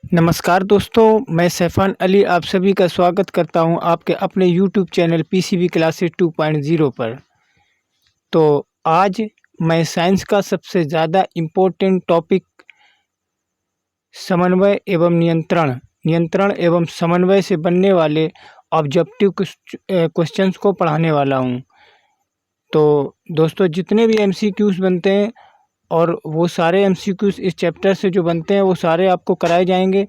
नमस्कार दोस्तों, मैं सैफ़ान अली आप सभी का स्वागत करता हूं आपके अपने यूट्यूब चैनल पीसीबी क्लासेस 2.0 पर। तो आज मैं साइंस का सबसे ज़्यादा इम्पोर्टेंट टॉपिक समन्वय एवं नियंत्रण एवं समन्वय से बनने वाले ऑब्जेक्टिव क्वेश्चंस को पढ़ाने वाला हूं। तो दोस्तों, जितने भी एमसीक्यूज़ बनते हैं और वो सारे एमसीक्यूज़ इस चैप्टर से जो बनते हैं वो सारे आपको कराए जाएंगे।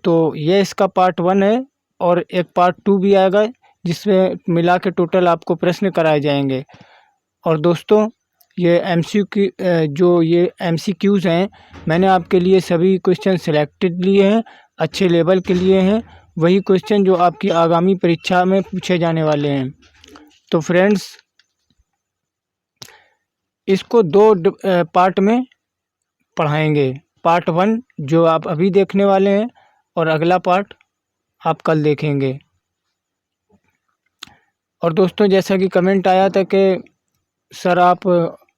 तो ये इसका पार्ट 1 है और एक पार्ट 2 भी आएगा, जिसमें मिला के टोटल आपको प्रश्न कराए जाएंगे। और दोस्तों, ये एमसीक्यूज़ हैं, मैंने आपके लिए सभी क्वेश्चन सिलेक्टेड लिए हैं, अच्छे लेवल के लिए हैं, वही क्वेश्चन जो आपकी आगामी परीक्षा में पूछे जाने वाले हैं। तो फ्रेंड्स, इसको दो पार्ट में पढ़ाएंगे। पार्ट 1 जो आप अभी देखने वाले हैं और अगला पार्ट आप कल देखेंगे। और दोस्तों, जैसा कि कमेंट आया था कि सर आप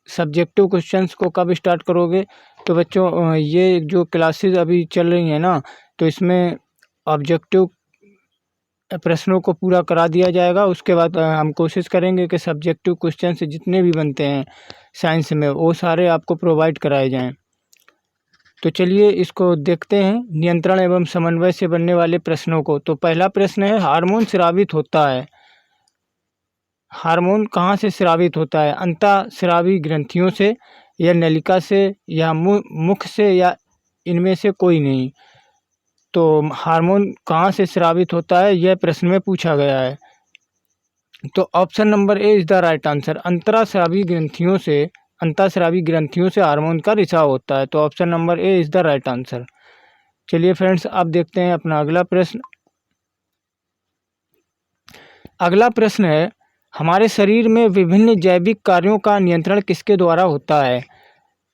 सब्जेक्टिव क्वेश्चंस को कब स्टार्ट करोगे, तो बच्चों ये जो क्लासेस अभी चल रही हैं ना, तो इसमें ऑब्जेक्टिव प्रश्नों को पूरा करा दिया जाएगा। उसके बाद हम कोशिश करेंगे कि सब्जेक्टिव क्वेश्चन से जितने भी बनते हैं साइंस में वो सारे आपको प्रोवाइड कराए जाएं। तो चलिए इसको देखते हैं, नियंत्रण एवं समन्वय से बनने वाले प्रश्नों को। तो पहला प्रश्न है, हार्मोन स्रावित होता है। हार्मोन कहाँ से स्रावित होता है? अंतःस्रावी ग्रंथियों से, या नलिका से, या मुख से, या इनमें से कोई नहीं। तो हार्मोन कहाँ से स्रावित होता है, यह प्रश्न में पूछा गया है। तो option number A is the right answer. अंतःस्रावी ग्रंथियों से हार्मोन का रिसाव होता है। तो option number A is the right answer. चलिए फ्रेंड्स, अब देखते हैं अपना अगला प्रश्न। अगला प्रश्न है, हमारे शरीर में विभिन्न जैविक कार्यों का नियंत्रण किसके द्वारा होता है?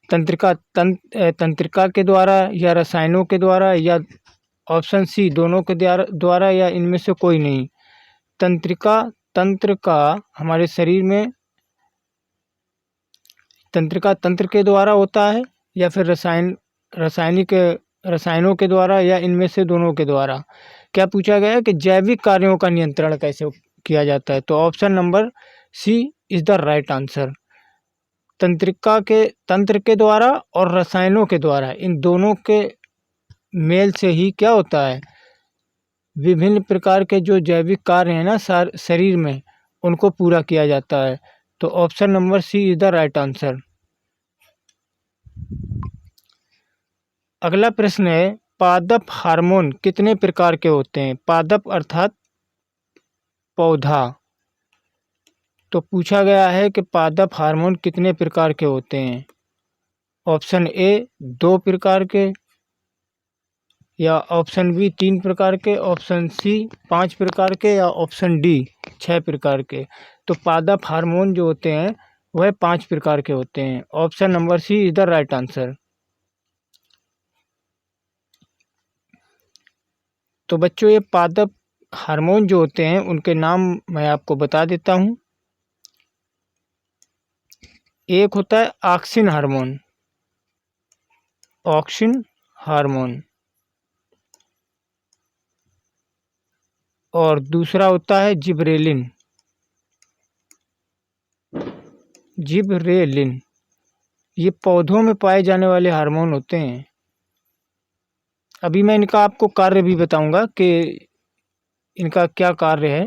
तंत्रिका के द्वारा, या रसायनों के द्वारा, या ऑप्शन सी दोनों के द्वारा, या इनमें से कोई नहीं। तंत्र का हमारे शरीर में तंत्रिका तंत्र के द्वारा होता है, या फिर रसायनों के द्वारा, या इनमें से दोनों के द्वारा। क्या पूछा गया है कि जैविक कार्यों का नियंत्रण कैसे किया जाता है? तो option number C is the right answer. तंत्र के द्वारा और रसायनों के द्वारा, इन दोनों के मेल से ही क्या होता है, विभिन्न प्रकार के जो जैविक कार्य हैं ना शरीर में, उनको पूरा किया जाता है। तो option number C is the right answer. अगला प्रश्न है, पादप हार्मोन कितने प्रकार के होते हैं? पादप अर्थात पौधा। तो पूछा गया है कि पादप हार्मोन कितने प्रकार के होते हैं? ऑप्शन ए 2 प्रकार के, या ऑप्शन बी 3 प्रकार के, ऑप्शन सी 5 प्रकार के, या ऑप्शन डी 6 प्रकार के। तो पादप हार्मोन जो होते हैं वह 5 प्रकार के होते हैं। Option number C is the right answer. तो बच्चों, ये पादप हार्मोन जो होते हैं उनके नाम मैं आपको बता देता हूँ। एक होता है ऑक्सिन हार्मोन, और दूसरा होता है जिबरेलिन। ये पौधों में पाए जाने वाले हार्मोन होते हैं। अभी मैं इनका आपको कार्य भी बताऊंगा कि इनका क्या कार्य है।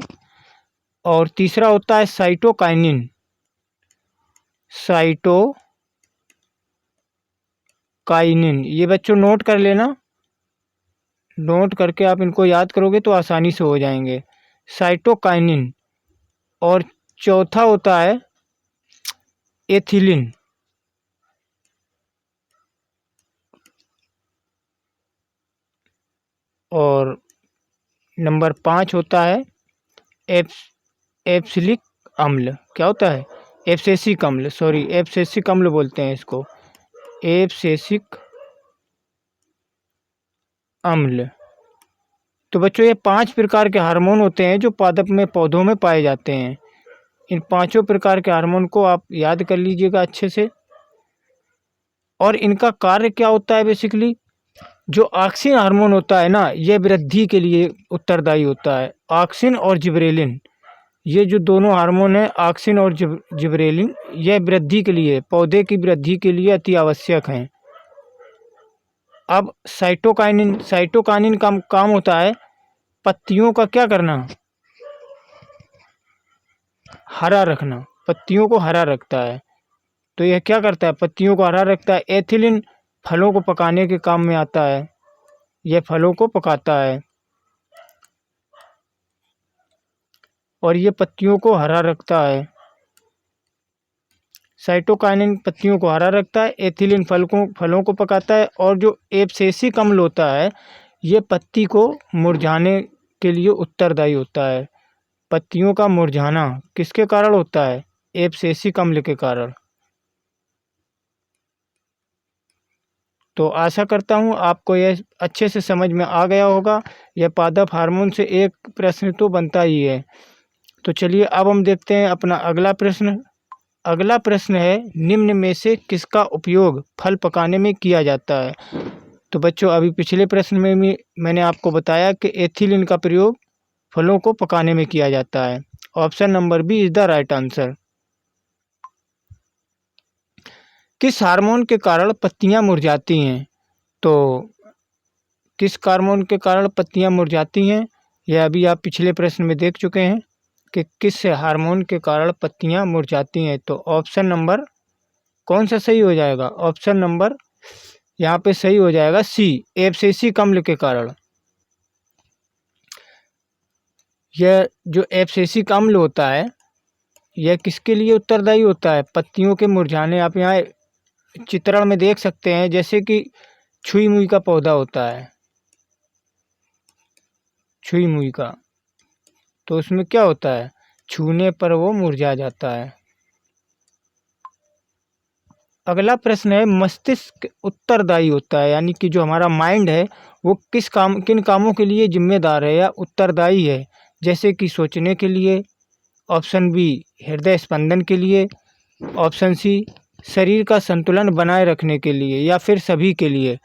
और तीसरा होता है साइटोकाइनिन। ये बच्चों नोट कर लेना, नोट करके आप इनको याद करोगे तो आसानी से हो जाएंगे। साइटोकाइनिन। और चौथा होता है एथिलीन। और नंबर 5 होता है एब्सिलिक अम्ल। क्या होता है? एब्सेसिक अम्ल बोलते हैं इसको, एब्सेसिक अम्ल। तो बच्चों, ये 5 प्रकार के हार्मोन होते हैं जो पादप में पौधों में पाए जाते हैं। इन पांचों प्रकार के हार्मोन को आप याद कर लीजिएगा अच्छे से। और इनका कार्य क्या होता है बेसिकली? जो ऑक्सिन हार्मोन होता है ना, ये वृद्धि के लिए उत्तरदायी होता है। ऑक्सिन और जिबरेलिन, ये जो दोनों हार्मोन हैं, ऑक्सिन और जिबरेलिन, ये वृद्धि के लिए, पौधे की वृद्धि के लिए अति आवश्यक हैं। अब साइटोकाइनिन, साइटोकाइनिन का काम होता है पत्तियों का क्या करना, हरा रखना, पत्तियों को हरा रखता है। तो यह क्या करता है, पत्तियों को हरा रखता है। एथिलीन फलों को पकाने के काम में आता है, यह फलों को पकाता है और ये पत्तियों को हरा रखता है। साइटोकाइनिन पत्तियों को हरा रखता है, एथिलीन फलों को पकाता है, और जो एब्सेसिक अम्ल होता है ये पत्ती को मुरझाने के लिए उत्तरदायी होता है। पत्तियों का मुरझाना किसके कारण होता है, एब्सेसिक अम्ल के कारण। तो आशा करता हूँ आपको यह अच्छे से समझ में आ गया होगा। यह पादप हार्मोन से एक प्रश्न तो बनता ही है। तो चलिए अब हम देखते हैं अपना अगला प्रश्न। अगला प्रश्न है, निम्न में से किसका उपयोग फल पकाने में किया जाता है। तो बच्चों अभी पिछले प्रश्न में भी मैंने आपको बताया कि एथिलीन का प्रयोग फलों को पकाने में किया जाता है। Option number B is the right answer. किस हार्मोन के कारण पत्तियां मुरझाती हैं। तो किस हार्मोन के कारण पत्तियां मुरझाती हैं, यह अभी आप पिछले प्रश्न में देख चुके हैं कि किस हार्मोन के कारण पत्तियां मुरझाती हैं। तो ऑप्शन नंबर कौन सा सही हो जाएगा, ऑप्शन नंबर यहाँ पे सही हो जाएगा सी, एब्सेसिक अम्ल के कारण। यह जो एब्सेसिक अम्ल होता है यह किसके लिए उत्तरदायी होता है, पत्तियों के मुरझाने। आप यहाँ चित्रण में देख सकते हैं, जैसे कि छुई मुई का पौधा होता है, छुई मुई का, तो उसमें क्या होता है, छूने पर वो मुरझा जाता है। अगला प्रश्न है, मस्तिष्क उत्तरदायी होता है, यानी कि जो हमारा माइंड है वो किन कामों के लिए जिम्मेदार है या उत्तरदायी है, जैसे कि सोचने के लिए, ऑप्शन बी हृदय स्पंदन के लिए, ऑप्शन सी शरीर का संतुलन बनाए रखने के लिए, या फिर सभी के लिए।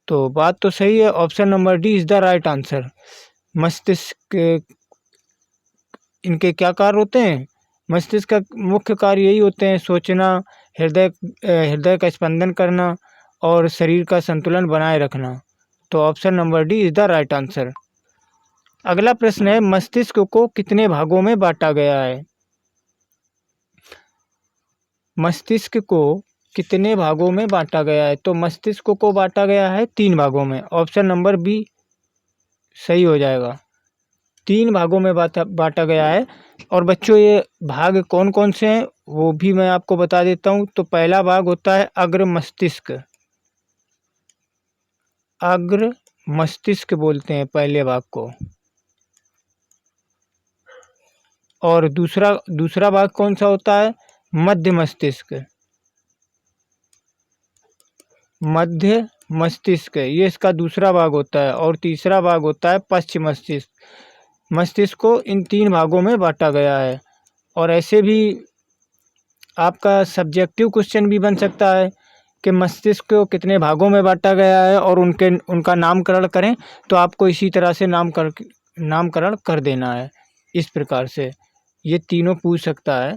तो बात तो सही है, option number D is the right answer. मस्तिष्क इनके क्या कार्य होते हैं, मस्तिष्क का मुख्य कार्य यही होते हैं, सोचना, हृदय का स्पंदन करना और शरीर का संतुलन बनाए रखना। तो option number D is the right answer. अगला प्रश्न है, मस्तिष्क को कितने भागों में बांटा गया है। मस्तिष्क को कितने भागों में बांटा गया है। तो मस्तिष्क को बांटा गया है 3 भागों में, ऑप्शन नंबर बी सही हो जाएगा। 3 भागों में बांटा गया है। और बच्चों ये भाग कौन कौन से हैं वो भी मैं आपको बता देता हूँ। तो पहला भाग होता है अग्र मस्तिष्क, अग्र मस्तिष्क बोलते हैं पहले भाग को। और दूसरा भाग कौन सा होता है, मध्य मस्तिष्क, मध्य मस्तिष्क, ये इसका दूसरा भाग होता है। और तीसरा भाग होता है पश्च मस्तिष्क। मस्तिष्क को इन 3 भागों में बांटा गया है। और ऐसे भी आपका सब्जेक्टिव क्वेश्चन भी बन सकता है कि मस्तिष्क को कितने भागों में बांटा गया है और उनका नामकरण करें। तो आपको इसी तरह से नामकरण कर देना है। इस प्रकार से ये तीनों पूछ सकता है,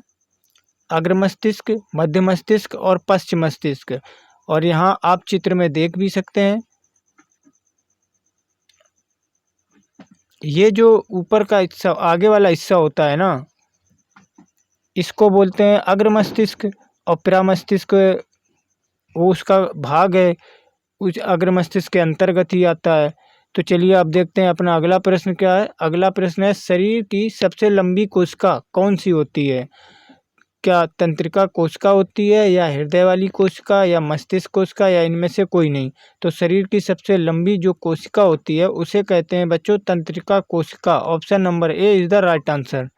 अग्र मस्तिष्क, मध्य मस्तिष्क और पश्च मस्तिष्क। और यहाँ आप चित्र में देख भी सकते हैं, ये जो ऊपर का हिस्सा, आगे वाला हिस्सा होता है ना, इसको बोलते हैं अग्र मस्तिष्क। और परा मस्तिष्क वो उसका भाग है, उस अग्र मस्तिष्क के अंतर्गत ही आता है। तो चलिए अब देखते हैं अपना अगला प्रश्न क्या है। अगला प्रश्न है, शरीर की सबसे लंबी कोशिका कौन सी होती है। क्या तंत्रिका कोशिका होती है, या हृदय वाली कोशिका, या मस्तिष्क कोशिका, या इनमें से कोई नहीं। तो शरीर की सबसे लंबी जो कोशिका होती है उसे कहते हैं बच्चों तंत्रिका कोशिका। Option number A is the right answer.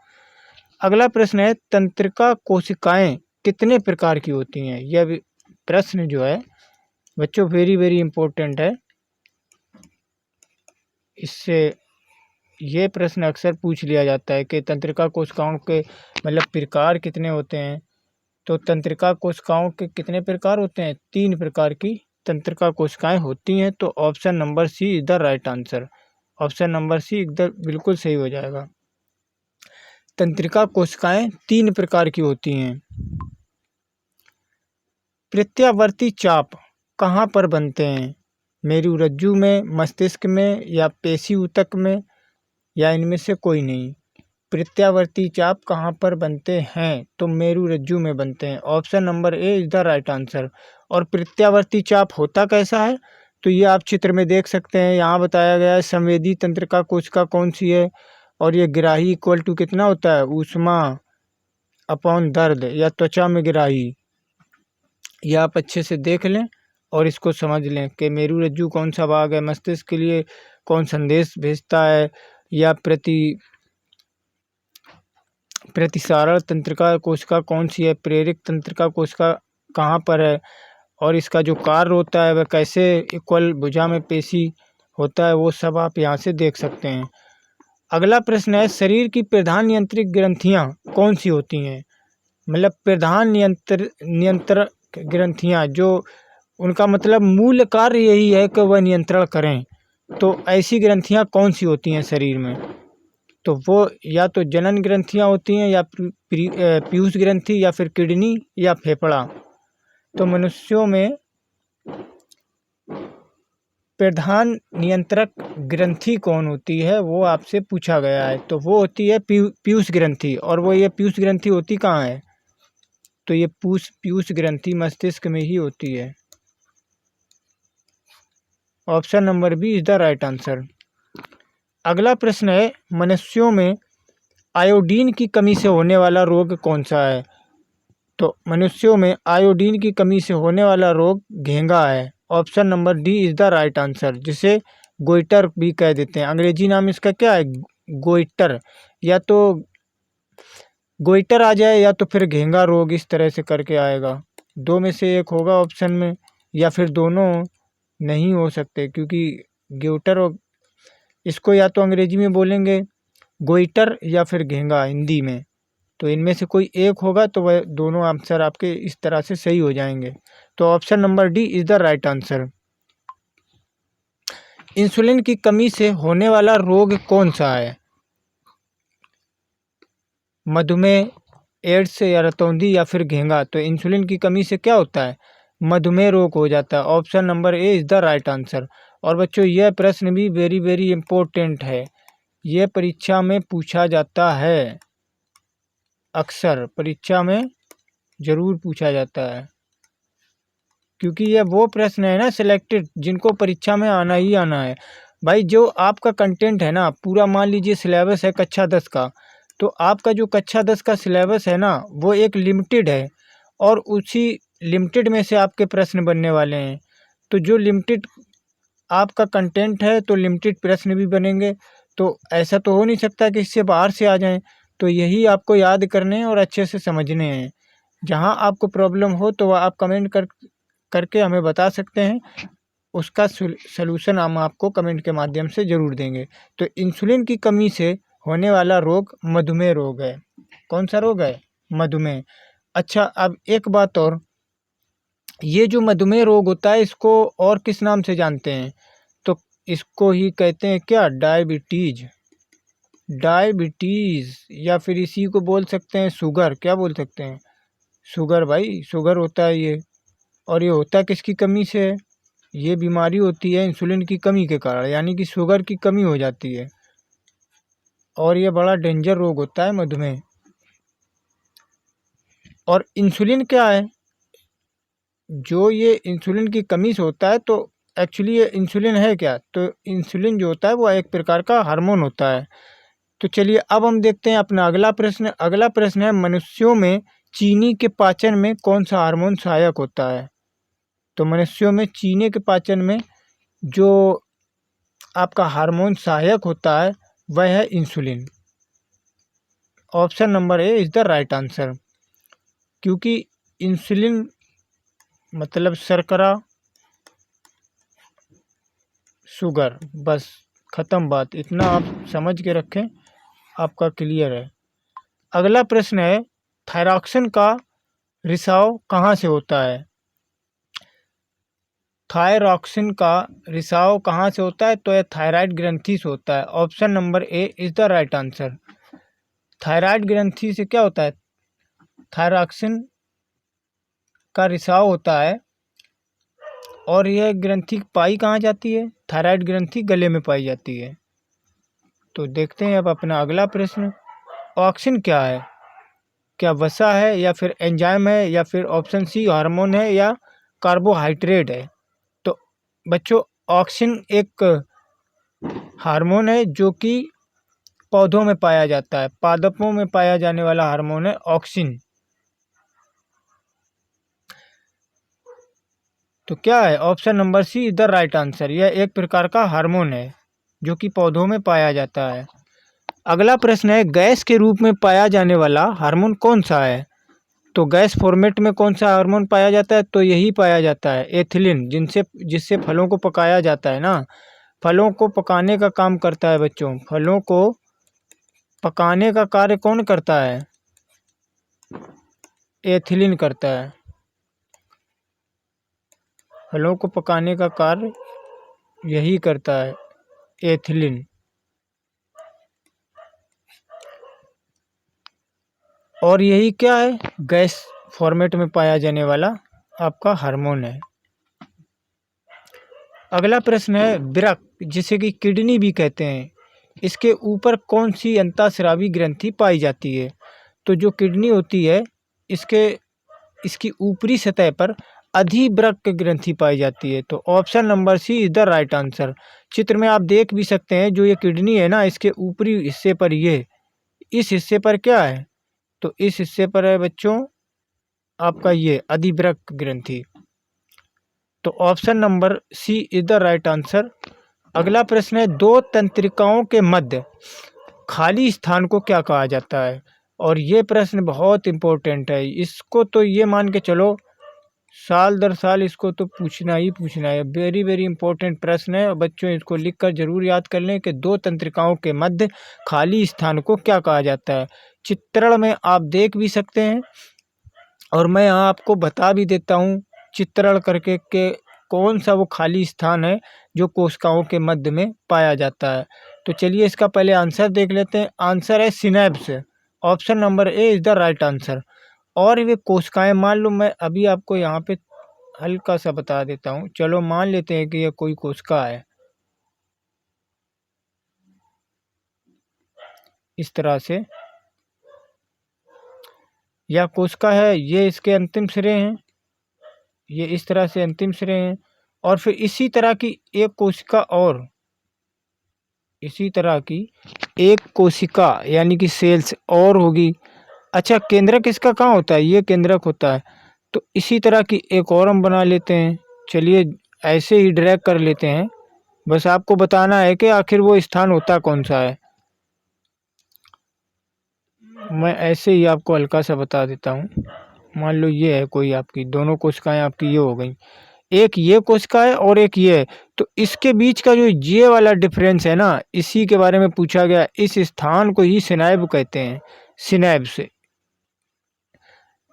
अगला प्रश्न है, तंत्रिका कोशिकाएं कितने प्रकार की होती हैं। यह प्रश्न जो है बच्चों वेरी वेरी इंपॉर्टेंट है। इससे ये प्रश्न अक्सर पूछ लिया जाता है कि तंत्रिका कोशिकाओं के मतलब प्रकार कितने होते हैं। तो तंत्रिका कोशिकाओं के कितने प्रकार होते हैं, 3 प्रकार की तंत्रिका कोशिकाएं होती हैं? तो option number C is the right answer. Option number C एकदम बिल्कुल सही हो जाएगा। तंत्रिका कोशिकाएं 3 प्रकार की होती हैं। प्रत्यावर्ती चाप कहाँ पर बनते हैं? मेरुरज्जु में, मस्तिष्क में या पेशी ऊतक में, या इनमें से कोई नहीं। प्रत्यावर्ती चाप कहाँ पर बनते हैं? तो मेरुरज्जु में बनते हैं। Option number A is the right answer. और प्रत्यावर्ती चाप होता कैसा है? तो ये आप चित्र में देख सकते हैं। यहाँ बताया गया है संवेदी तंत्रिका कोशिका कौन सी है, और ये ग्राही इक्वल टू कितना होता है? ऊष्मा अपॉन दर्द, या त्वचा में ग्राही। ये आप अच्छे से देख लें और इसको समझ लें कि मेरुरज्जु कौन सा भाग है, मस्तिष्क के लिए कौन संदेश भेजता है, या प्रतिसारण तंत्रिका कोशिका कौन सी है, प्रेरक तंत्रिका कोशिका कहाँ पर है, और इसका जो कार्य होता है वह कैसे इक्वल भुजा में पेशी होता है, वो सब आप यहाँ से देख सकते हैं। अगला प्रश्न है, शरीर की प्रधान नियंत्रित ग्रंथियाँ कौन सी होती हैं? मतलब प्रधान नियंत्रण ग्रंथियाँ, जो उनका मतलब मूल कार्य यही है कि वह नियंत्रण करें। तो ऐसी ग्रंथियाँ कौन सी होती हैं शरीर में? तो वो या तो जनन ग्रंथियाँ होती हैं, या पीयूष ग्रंथि, या फिर किडनी, या फेफड़ा। तो मनुष्यों में प्रधान नियंत्रक ग्रंथि कौन होती है, वो आपसे पूछा गया है। तो वो होती है पीयूष ग्रंथि। और वो ये पीयूष ग्रंथि होती कहाँ है? तो ये पीयूष ग्रंथि मस्तिष्क में ही होती है। Option number B is the right answer. अगला प्रश्न है, मनुष्यों में आयोडीन की कमी से होने वाला रोग कौन सा है? तो मनुष्यों में आयोडीन की कमी से होने वाला रोग घेंगा है। Option number D is the right answer, जिसे गोइटर भी कह देते हैं। अंग्रेजी नाम इसका क्या है? गोइटर। या तो गोइटर आ जाए, या तो फिर घेंगा रोग, इस तरह से करके आएगा। दो में से एक होगा ऑप्शन में, या फिर दोनों नहीं हो सकते, क्योंकि गोइटर और इसको या तो अंग्रेजी में बोलेंगे गोइटर, या फिर घेंगा हिंदी में। तो इनमें से कोई एक होगा, तो वह दोनों आंसर आपके इस तरह से सही हो जाएंगे। तो option number D is the right answer. Insulin की कमी से होने वाला रोग कौन सा है? मधुमेह, एड्स, या रतौंधी, या फिर घेंगा। तो इंसुलिन की कमी से क्या होता है? मधुमेह रोग हो जाता है। Option number A is the right answer. और बच्चों, यह प्रश्न भी वेरी वेरी इम्पोर्टेंट है। यह परीक्षा में पूछा जाता है, अक्सर परीक्षा में जरूर पूछा जाता है, क्योंकि यह वो प्रश्न है ना सिलेक्टेड, जिनको परीक्षा में आना ही आना है। भाई, जो आपका कंटेंट है ना पूरा, मान लीजिए सिलेबस है कक्षा 10 का, तो आपका जो कक्षा 10 का सिलेबस है ना, वो एक लिमिटेड है, और उसी लिमिटेड में से आपके प्रश्न बनने वाले हैं। तो जो लिमिटेड आपका कंटेंट है, तो लिमिटेड प्रश्न भी बनेंगे। तो ऐसा तो हो नहीं सकता कि इससे बाहर से आ जाएं। तो यही आपको याद करने हैं और अच्छे से समझने हैं। जहां आपको प्रॉब्लम हो तो वह आप कमेंट करके हमें बता सकते हैं। उसका सलूशन हम आपको कमेंट के माध्यम से ज़रूर देंगे। तो इंसुलिन की कमी से होने वाला रोग मधुमेह रोग है। कौन सा रोग है? मधुमेह। अच्छा, अब एक बात और, ये जो मधुमेह रोग होता है, इसको और किस नाम से जानते हैं? तो इसको ही कहते हैं क्या? डायबिटीज। डायबिटीज, या फिर इसी को बोल सकते हैं शुगर। क्या बोल सकते हैं? शुगर। भाई, शुगर होता है ये। और ये होता किसकी कमी से है? ये बीमारी होती है इंसुलिन की कमी के कारण, यानी कि शुगर की कमी हो जाती है। और ये बड़ा डेंजर रोग होता है मधुमेह। और इंसुलिन क्या है? जो ये इंसुलिन की कमी से होता है, तो एक्चुअली ये इंसुलिन है क्या? तो इंसुलिन जो होता है वो एक प्रकार का हार्मोन होता है। तो चलिए, अब हम देखते हैं अपना अगला प्रश्न। अगला प्रश्न है, मनुष्यों में चीनी के पाचन में कौन सा हार्मोन सहायक होता है? तो मनुष्यों में चीनी के पाचन में जो आपका हार्मोन सहायक होता है, वह है insulin. Option number A is the right answer. क्योंकि इंसुलिन मतलब शर्करा, शुगर, बस ख़त्म बात। इतना आप समझ के रखें, आपका क्लियर है। अगला प्रश्न है, थायरॉक्सिन का रिसाव कहाँ से होता है? थायरॉक्सिन का रिसाव कहाँ से होता है? तो यह थायराइड ग्रंथि से होता है। Option number A is the right answer. Thyroid ग्रंथि से क्या होता है? थायरॉक्सिन का रिसाव होता है। और यह ग्रंथि पाई कहाँ जाती है? थायराइड ग्रंथि गले में पाई जाती है। तो देखते हैं अब अपना अगला प्रश्न। ऑक्सिन क्या है? क्या वसा है, या फिर एंजाइम है, या फिर ऑप्शन सी हार्मोन है, या कार्बोहाइड्रेट है? तो बच्चों, ऑक्सिन एक हार्मोन है जो कि पौधों में पाया जाता है। पादपों में पाया जाने वाला हार्मोन है ऑक्सिन। तो क्या है? Option number C is the right answer. यह एक प्रकार का हार्मोन है जो कि पौधों में पाया जाता है। अगला प्रश्न है, गैस के रूप में पाया जाने वाला हार्मोन कौन सा है? तो गैस फॉर्मेट में कौन सा हार्मोन पाया जाता है? तो यही पाया जाता है एथिलीन, जिससे फलों को पकाया जाता है ना। फलों को पकाने का काम करता है बच्चों। फलों को पकाने का कार्य कौन करता है? एथिलीन करता है। फलों को पकाने का कार्य यही करता है, एथिलीन। और यही क्या है? गैस फॉर्मेट में पाया जाने वाला आपका हार्मोन है। अगला प्रश्न है, वृक्क जिसे कि किडनी भी कहते हैं, इसके ऊपर कौन सी अंतःस्रावी ग्रंथि पाई जाती है? तो जो किडनी होती है, इसकी ऊपरी सतह पर अधिवृक्क ग्रंथि पाई जाती है। तो option number C is the right answer. चित्र में आप देख भी सकते हैं, जो ये किडनी है ना, इसके ऊपरी हिस्से पर इस हिस्से पर क्या है? तो इस हिस्से पर है बच्चों आपका ये अधिवृक्क ग्रंथि। तो option number C is the right answer. अगला प्रश्न है, दो तंत्रिकाओं के मध्य खाली स्थान को क्या कहा जाता है? और ये प्रश्न बहुत इम्पोर्टेंट है। इसको तो ये मान के चलो, साल दर साल इसको तो पूछना ही पूछना है। वेरी वेरी इंपॉर्टेंट प्रश्न है। बच्चों, इसको लिखकर जरूर याद कर लें कि दो तंत्रिकाओं के मध्य खाली स्थान को क्या कहा जाता है। चित्रण में आप देख भी सकते हैं, और मैं यहाँ आपको बता भी देता हूँ चित्रण करके के कौन सा वो खाली स्थान है जो कोशिकाओं के मध्य में पाया जाता है। तो चलिए इसका पहले आंसर देख लेते हैं। आंसर है synapse. Option number A is the right answer. और वे कोशिकाएं, मान लो मैं अभी आपको यहाँ पे हल्का सा बता देता हूँ। चलो मान लेते हैं कि यह कोई कोशिका है, इस तरह से यह कोशिका है, ये इसके अंतिम सिरे हैं, ये इस तरह से अंतिम सिरे हैं। और फिर इसी तरह की एक कोशिका, और इसी तरह की एक कोशिका यानी कि सेल्स और होगी। अच्छा, केंद्रक इसका कहाँ होता है? ये केंद्रक होता है। तो इसी तरह की एक और हम बना लेते हैं। चलिए ऐसे ही ड्रैग कर लेते हैं। बस आपको बताना है कि आखिर वो स्थान होता कौन सा है। मैं ऐसे ही आपको हल्का सा बता देता हूँ। मान लो ये है कोई, आपकी दोनों कोशिकाएं आपकी ये हो गई, एक ये कोशिका है और एक ये है। तो इसके बीच का जो ये वाला डिफरेंस है ना, इसी के बारे में पूछा गया। इस स्थान को ही सिनाइब कहते हैं, सिनाइब से।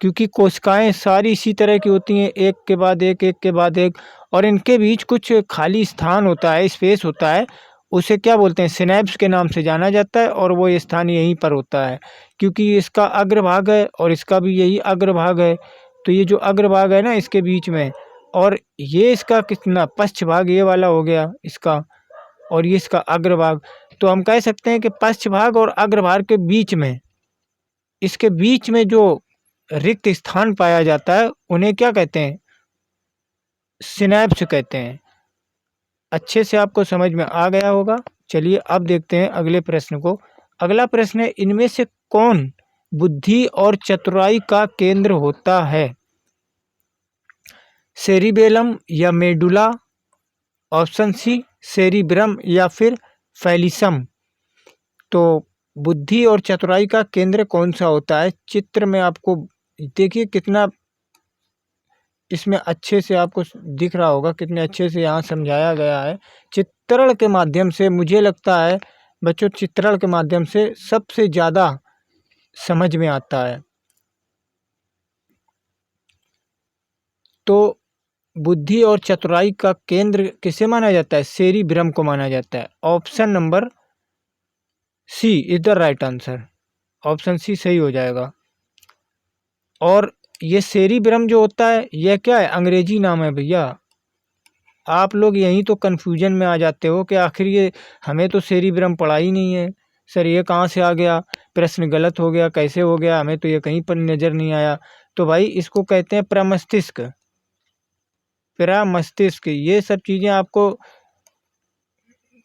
क्योंकि कोशिकाएं सारी इसी तरह की होती हैं, एक के बाद एक, एक के बाद एक, और इनके बीच कुछ खाली स्थान होता है, स्पेस होता है। उसे क्या बोलते हैं? सिनेप्स के नाम से जाना जाता है। और वो स्थान यहीं पर होता है, क्योंकि इसका अग्रभाग है और इसका भी यही अग्रभाग है। तो ये जो अग्रभाग है ना इसके बीच में, और ये इसका कितना पश्च भाग ये वाला हो गया इसका, और ये इसका अग्रभाग। तो हम कह सकते हैं कि पश्च भाग और अग्रभाग के बीच में, इसके बीच में जो रिक्त स्थान पाया जाता है, उन्हें क्या कहते हैं? सिनैप्स कहते हैं। अच्छे से आपको समझ में आ गया होगा। चलिए अब देखते हैं अगले प्रश्न को। अगला प्रश्न है, इनमें से कौन बुद्धि और चतुराई का केंद्र होता है? सेरिबेलम या मेडुला, ऑप्शन सी सेरिब्रम, या फिर फैलिसम। तो बुद्धि और चतुराई का केंद्र कौन सा होता है? चित्र में आपको देखिए कितना इसमें अच्छे से आपको दिख रहा होगा, कितने अच्छे से यहाँ समझाया गया है। चित्रण के माध्यम से मुझे लगता है बच्चों, चित्रण के माध्यम से सबसे ज़्यादा समझ में आता है। तो बुद्धि और चतुराई का केंद्र किसे माना जाता है? सेरिब्रम को माना जाता है। Option number C is the right answer. Option C सही हो जाएगा। और ये सेरिब्रम जो होता है यह क्या है? अंग्रेजी नाम है भैया। आप लोग यहीं तो कन्फ्यूजन में आ जाते हो कि आखिर ये हमें तो सेरिब्रम पढ़ा ही नहीं है, सर ये कहाँ से आ गया, प्रश्न गलत हो गया, कैसे हो गया, हमें तो ये कहीं पर नज़र नहीं आया। तो भाई इसको कहते हैं प्रमस्तिष्क। प्रमस्तिष्क, ये सब चीज़ें आपको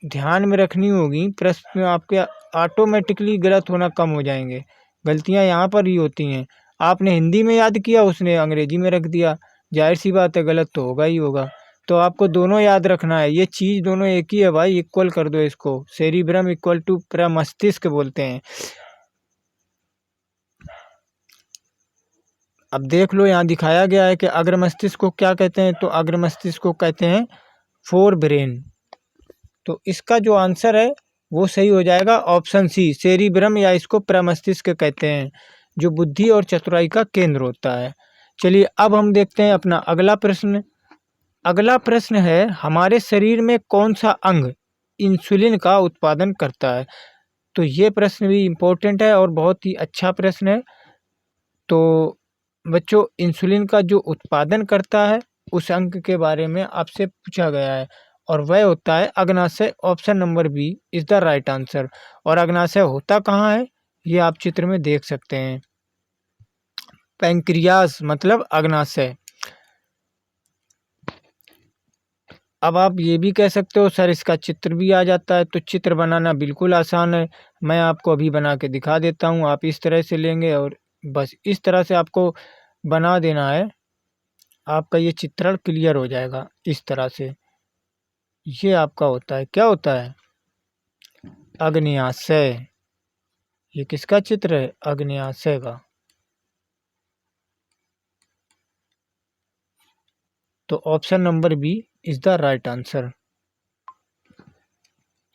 ध्यान में रखनी होगी। प्रश्न आपके ऑटोमेटिकली गलत होना कम हो जाएंगे। गलतियां यहाँ पर ही होती हैं। आपने हिंदी में याद किया, उसने अंग्रेजी में रख दिया, जाहिर सी बात है गलत तो होगा ही होगा। तो आपको दोनों याद रखना है, ये चीज़ दोनों एक ही है भाई, इक्वल कर दो इसको। सेरिब्रम इक्वल टू प्रमस्तिष्क बोलते हैं। अब देख लो यहाँ दिखाया गया है कि अग्र मस्तिष्क को क्या कहते हैं, तो अग्र मस्तिष्क को कहते हैं फोर ब्रेन। तो इसका जो आंसर है वो सही हो जाएगा ऑप्शन सी, सेरिब्रम, या इसको प्रमस्तिष्क कहते हैं, जो बुद्धि और चतुराई का केंद्र होता है। चलिए अब हम देखते हैं अपना अगला प्रश्न। अगला प्रश्न है, हमारे शरीर में कौन सा अंग इंसुलिन का उत्पादन करता है? तो ये प्रश्न भी इम्पोर्टेंट है और बहुत ही अच्छा प्रश्न है। तो बच्चों, इंसुलिन का जो उत्पादन करता है उस अंग के बारे में आपसे पूछा गया है, और वह होता है अग्नाशय। Option number B is the right answer. और अग्नाशय होता कहाँ है, ये आप चित्र में देख सकते हैं। पैंक्रियास मतलब अग्नाशय। अब आप ये भी कह सकते हो सर इसका चित्र भी आ जाता है, तो चित्र बनाना बिल्कुल आसान है। मैं आपको अभी बना के दिखा देता हूँ। आप इस तरह से लेंगे और बस इस तरह से आपको बना देना है, आपका ये चित्रण क्लियर हो जाएगा। इस तरह से ये आपका होता है, क्या होता है? अग्न्याशय। ये किसका चित्र है? अग्न्याशय का। तो option number B is the right answer.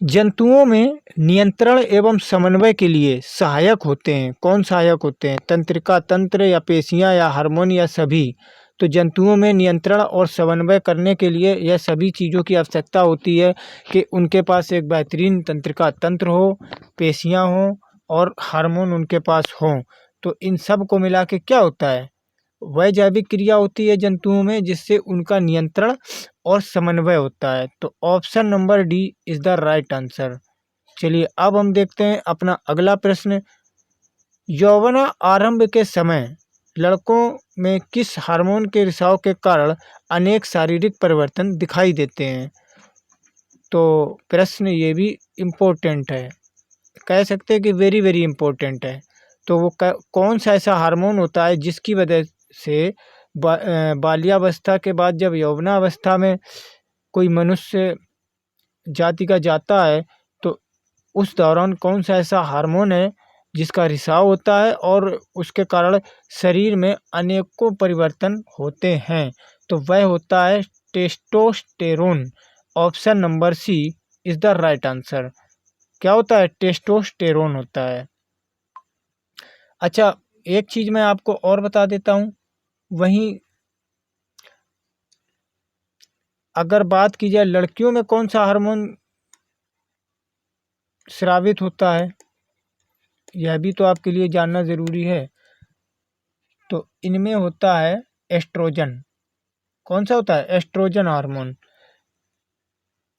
जंतुओं में नियंत्रण एवं समन्वय के लिए सहायक होते हैं। कौन सहायक होते हैं? तंत्रिका तंत्र, या पेशियां, या हार्मोन, या सभी? तो जंतुओं में नियंत्रण और समन्वय करने के लिए यह सभी चीज़ों की आवश्यकता होती है कि उनके पास एक बेहतरीन तंत्रिका तंत्र हो, पेशियां हों और हार्मोन उनके पास हों। तो इन सब को मिला के क्या होता है? वह जैविक क्रिया होती है जंतुओं में जिससे उनका नियंत्रण और समन्वय होता है। तो option number D is the right answer. चलिए अब हम देखते हैं अपना अगला प्रश्न। यौवन आरंभ के समय लड़कों में किस हार्मोन के रिसाव के कारण अनेक शारीरिक परिवर्तन दिखाई देते हैं? तो प्रश्न ये भी इम्पोर्टेंट है, कह सकते हैं कि वेरी वेरी इम्पोर्टेंट है। तो वो कौन सा ऐसा हार्मोन होता है जिसकी वजह से बाल्यावस्था के बाद जब यौवनावस्था में कोई मनुष्य जाति का जाता है, तो उस दौरान कौन सा ऐसा हार्मोन है जिसका रिसाव होता है और उसके कारण शरीर में अनेकों परिवर्तन होते हैं? तो वह होता है testosterone. Option number C is the right answer. क्या होता है? टेस्टोस्टेरोन होता है। अच्छा, एक चीज़ मैं आपको और बता देता हूँ। वहीं अगर बात की जाए लड़कियों में कौन सा हार्मोन स्रावित होता है, यह भी तो आपके लिए जानना ज़रूरी है। तो इनमें होता है एस्ट्रोजन। कौन सा होता है? Oestrogen hormone.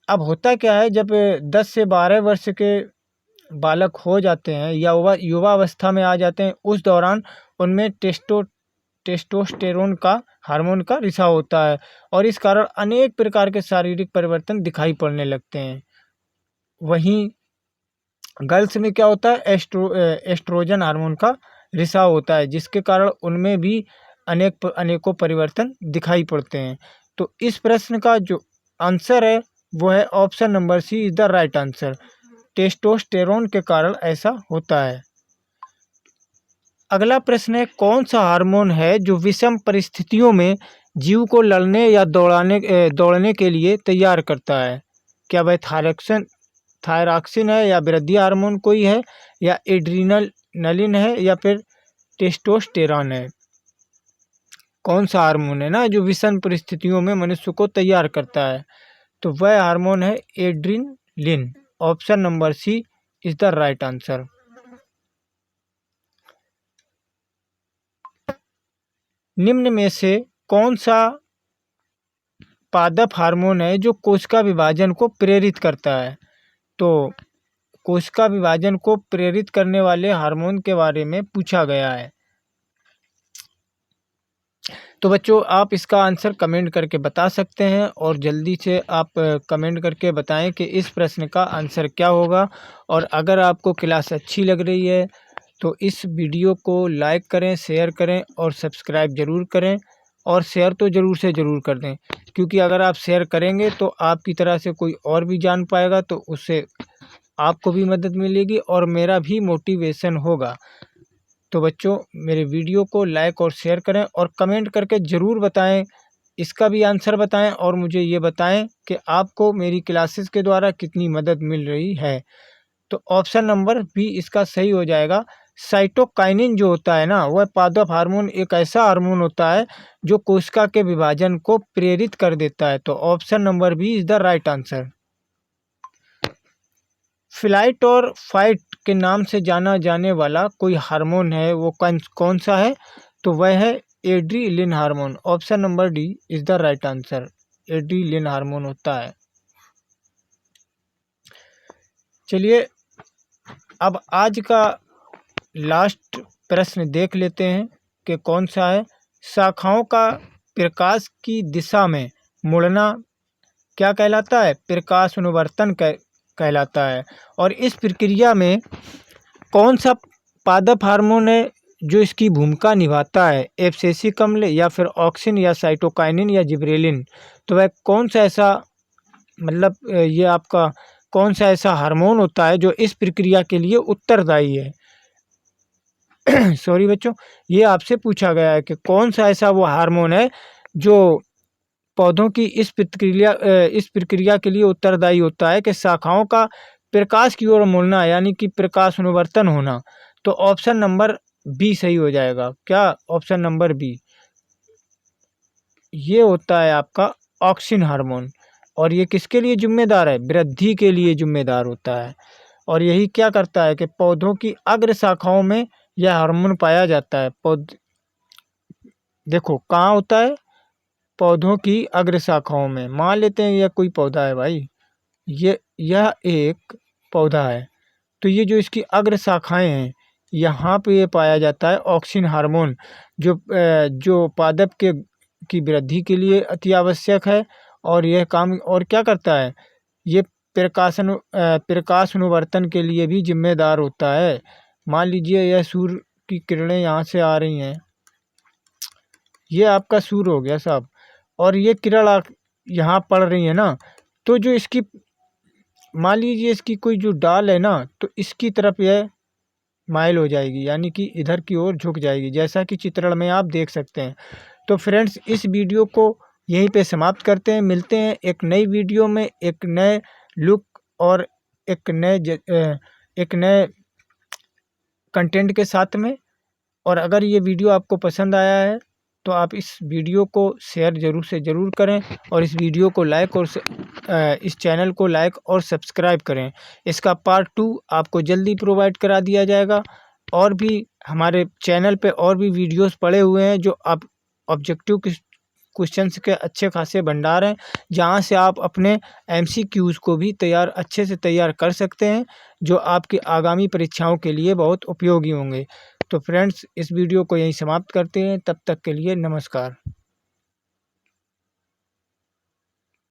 अब होता क्या है, जब 10 से 12 वर्ष के बालक हो जाते हैं या युवा अवस्था में आ जाते हैं, उस दौरान उनमें टेस्टोस्टेरोन का हार्मोन का रिसाव होता है, और इस कारण अनेक प्रकार के शारीरिक परिवर्तन दिखाई पड़ने लगते हैं। वहीं गर्ल्स में क्या होता है? एस्ट्रोजन हार्मोन का रिसाव होता है, जिसके कारण उनमें भी अनेकों परिवर्तन दिखाई पड़ते हैं। तो इस प्रश्न का जो आंसर है वो है option number C is the right answer. Testosterone के कारण ऐसा होता है। अगला प्रश्न है, कौन सा हार्मोन है जो विषम परिस्थितियों में जीव को लड़ने या दौड़ने के लिए तैयार करता है? क्या वह थायरॉक्सिन है, या वृद्धि हार्मोन कोई है, या एड्रीनलिन है, या फिर टेस्टोस्टेरॉन है? कौन सा हार्मोन है ना जो विषम परिस्थितियों में मनुष्य को तैयार करता है, तो वह हार्मोन है adrenaline. Option number C is the right answer. निम्न में से कौन सा पादप हार्मोन है जो कोशिका विभाजन को प्रेरित करता है? तो कोशिका विभाजन को प्रेरित करने वाले हार्मोन के बारे में पूछा गया है। तो बच्चों आप इसका आंसर कमेंट करके बता सकते हैं, और जल्दी से आप कमेंट करके बताएं कि इस प्रश्न का आंसर क्या होगा। और अगर आपको क्लास अच्छी लग रही है तो इस वीडियो को लाइक करें, शेयर करें और सब्सक्राइब ज़रूर करें, और शेयर तो ज़रूर से ज़रूर कर दें, क्योंकि अगर आप शेयर करेंगे तो आपकी तरह से कोई और भी जान पाएगा, तो उससे आपको भी मदद मिलेगी और मेरा भी मोटिवेशन होगा। तो बच्चों मेरे वीडियो को लाइक और शेयर करें और कमेंट करके ज़रूर बताएं, इसका भी आंसर बताएं, और मुझे ये बताएं कि आपको मेरी क्लासेस के द्वारा कितनी मदद मिल रही है। तो ऑप्शन नंबर बी इसका सही हो जाएगा। साइटोकाइनिन जो होता है ना, वह पादप हार्मोन एक ऐसा हार्मोन होता है जो कोशिका के विभाजन को प्रेरित कर देता है। तो option number B is the right answer. Flight और फाइट के नाम से जाना जाने वाला कोई हार्मोन है, वो कौन सा है? तो वह है adrenaline hormone. Option number D is the right answer. Adrenaline hormone होता है। चलिए अब आज का लास्ट प्रश्न देख लेते हैं कि कौन सा है। शाखाओं का प्रकाश की दिशा में मुड़ना क्या कहलाता है? प्रकाश अनुवर्तन कहलाता है। और इस प्रक्रिया में कौन सा पादप हार्मोन है जो इसकी भूमिका निभाता है? एब्सिसिक अम्ल या फिर ऑक्सिन या साइटोकाइनिन या जिबरेलिन? तो वह कौन सा ऐसा मतलब ये आपका कौन सा ऐसा हार्मोन होता है जो इस प्रक्रिया के लिए उत्तरदायी है? सॉरी बच्चों, ये आपसे पूछा गया है कि कौन सा ऐसा वो हार्मोन है जो पौधों की इस प्रक्रिया के लिए उत्तरदायी होता है कि शाखाओं का प्रकाश की ओर मुड़ना, यानी कि प्रकाश अनुवर्तन होना। तो ऑप्शन नंबर बी सही हो जाएगा। क्या? ऑप्शन नंबर बी, ये होता है आपका ऑक्सिन हार्मोन। और ये किसके लिए जिम्मेदार है? वृद्धि के लिए जिम्मेदार होता है। और यही क्या करता है कि पौधों की अग्र शाखाओं में यह हार्मोन पाया जाता है। देखो कहाँ होता है? पौधों की अग्र शाखाओं में। मान लेते हैं यह कोई पौधा है भाई, यह एक पौधा है, तो ये जो इसकी अग्र शाखाएं हैं, यहाँ पे ये पाया जाता है ऑक्सिन हार्मोन, जो पादप की वृद्धि के लिए अति आवश्यक है। और यह काम और क्या करता है? ये प्रकाश अनुवर्तन के लिए भी जिम्मेदार होता है। मान लीजिए यह सूर्य की किरणें यहाँ से आ रही हैं, ये आपका सूर्य हो गया साहब, और ये किरण यहाँ पड़ रही है ना, तो जो इसकी मान लीजिए इसकी कोई जो डाल है ना, तो इसकी तरफ यह माइल हो जाएगी, यानी कि इधर की ओर झुक जाएगी, जैसा कि चित्रण में आप देख सकते हैं। तो फ्रेंड्स इस वीडियो को यहीं पे समाप्त करते हैं। मिलते हैं एक नई वीडियो में एक नए लुक और एक नए कंटेंट के साथ में। और अगर ये वीडियो आपको पसंद आया है तो आप इस वीडियो को शेयर ज़रूर से ज़रूर करें, और इस वीडियो को लाइक और इस चैनल को लाइक और सब्सक्राइब करें। इसका पार्ट 2 आपको जल्दी प्रोवाइड करा दिया जाएगा। और भी हमारे चैनल पे और भी वीडियोस पड़े हुए हैं जो आप ऑब्जेक्टिव क्वेश्चंस के अच्छे खासे भंडार हैं, जहां से आप अपने MCQs को भी अच्छे से तैयार कर सकते हैं, जो आपकी आगामी परीक्षाओं के लिए बहुत उपयोगी होंगे। तो फ्रेंड्स इस वीडियो को यहीं समाप्त करते हैं। तब तक के लिए नमस्कार।